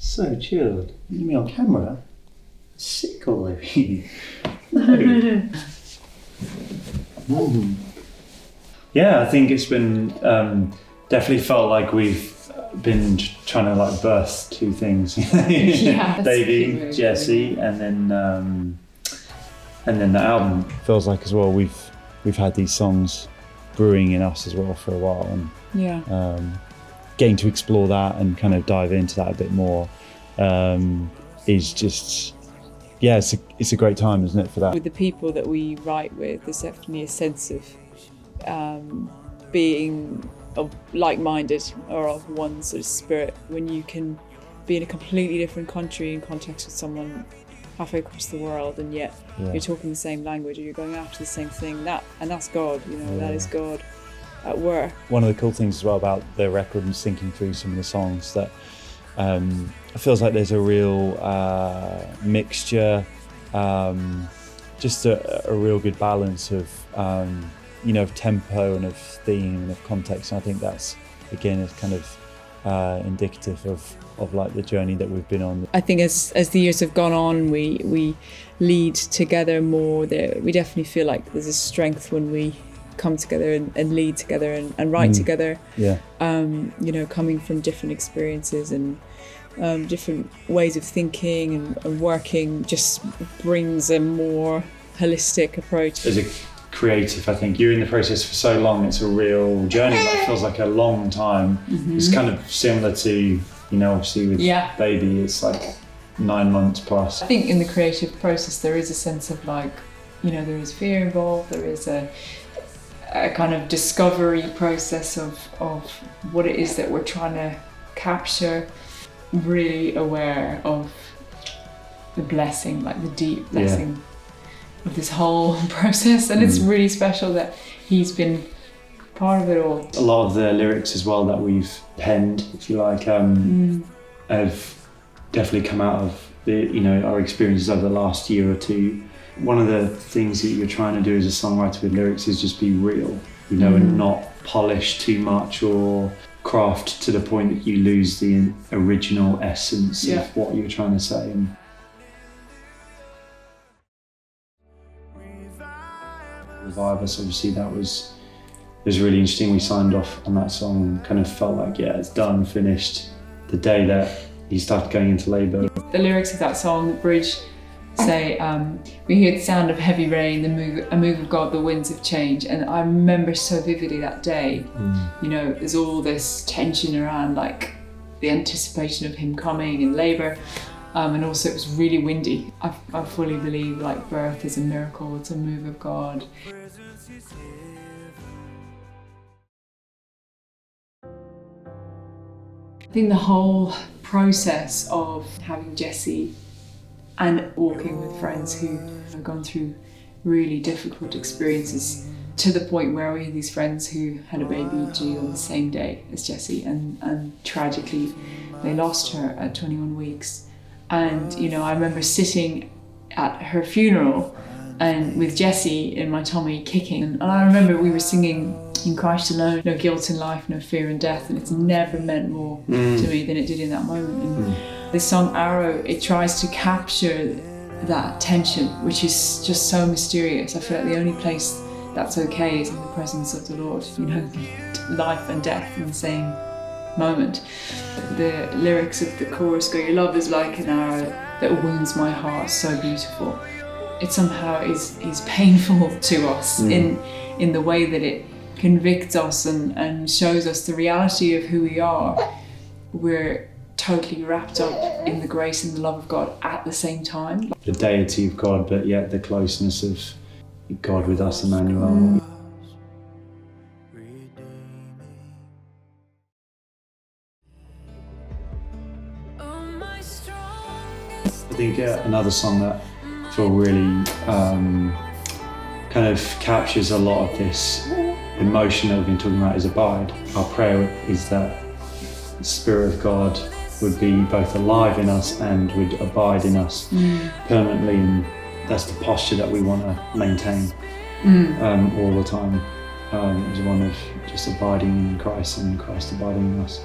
So chilled. You mean on camera? Sick all over you. No. Yeah, I think it's been definitely felt like we've been trying to like birth two things. Yeah, Baby, Jessie, and then the album. Feels like as well we've had these songs brewing in us as well for a while, and getting to explore that and kind of dive into that a bit more is just, yeah, it's a great time, isn't it, for that? With the people that we write with, there's definitely a sense of being like-minded or of one sort of spirit when you can be in a completely different country in context with someone halfway across the world, and yet you're talking the same language or you're going after the same thing. That's God, that is God at work. One of the cool things as well about the record and syncing through some of the songs that it feels like there's a real mixture, just a real good balance of of tempo and of theme and of context, and I think that's again is kind of indicative of like the journey that we've been on. I think as the years have gone on, we lead together more. We definitely feel like there's a strength when we come together and lead together and write together. Yeah. Coming from different experiences and different ways of thinking and working just brings a more holistic approach. As a creative, I think you're in the process for so long, it's a real journey. It feels like a long time. It's kind of similar to, obviously with Baby, it's like 9 months plus. I think in the creative process there is a sense of like, there is fear involved, there is a kind of discovery process of what it is that we're trying to capture, really aware of the blessing, like the deep blessing of this whole process, and it's really special that he's been part of it all. A lot of the lyrics as well that we've penned, if you like, have definitely come out of our experiences over the last year or two. One of the things that you're trying to do as a songwriter with lyrics is just be real, and not polish too much or craft to the point that you lose the original essence of what you're trying to say. And Revive Us, obviously it was really interesting. We signed off on that song and kind of felt like, it's done, finished, the day that he started going into labour. The lyrics of that song, the bridge, say, we hear the sound of heavy rain, a move of God, the winds of change. And I remember so vividly that day, there's all this tension around like the anticipation of him coming in labour. And also it was really windy. I fully believe like birth is a miracle, it's a move of God. I think the whole process of having Jessie and walking with friends who have gone through really difficult experiences, to the point where we had these friends who had a baby due on the same day as Jessie, and tragically they lost her at 21 weeks. And I remember sitting at her funeral and with Jessie in my tummy kicking, and I remember we were singing In Christ Alone, no guilt in life, no fear in death, and it's never meant more to me than it did in that moment. And this song Arrow, it tries to capture that tension, which is just so mysterious. I feel like the only place that's okay is in the presence of the Lord, life and death in the same moment. The lyrics of the chorus go, your love is like an arrow that wounds my heart, so beautiful. It somehow is painful to us in the way that it convicts us and shows us the reality of who we are. We're totally wrapped up in the grace and the love of God at the same time. The deity of God, but yet the closeness of God with us, Emmanuel. I think another song that I feel really kind of captures a lot of this emotion that we've been talking about is Abide. Our prayer is that the Spirit of God would be both alive in us and would abide in us permanently, and that's the posture that we want to maintain all the time, is one of just abiding in Christ and Christ abiding in us.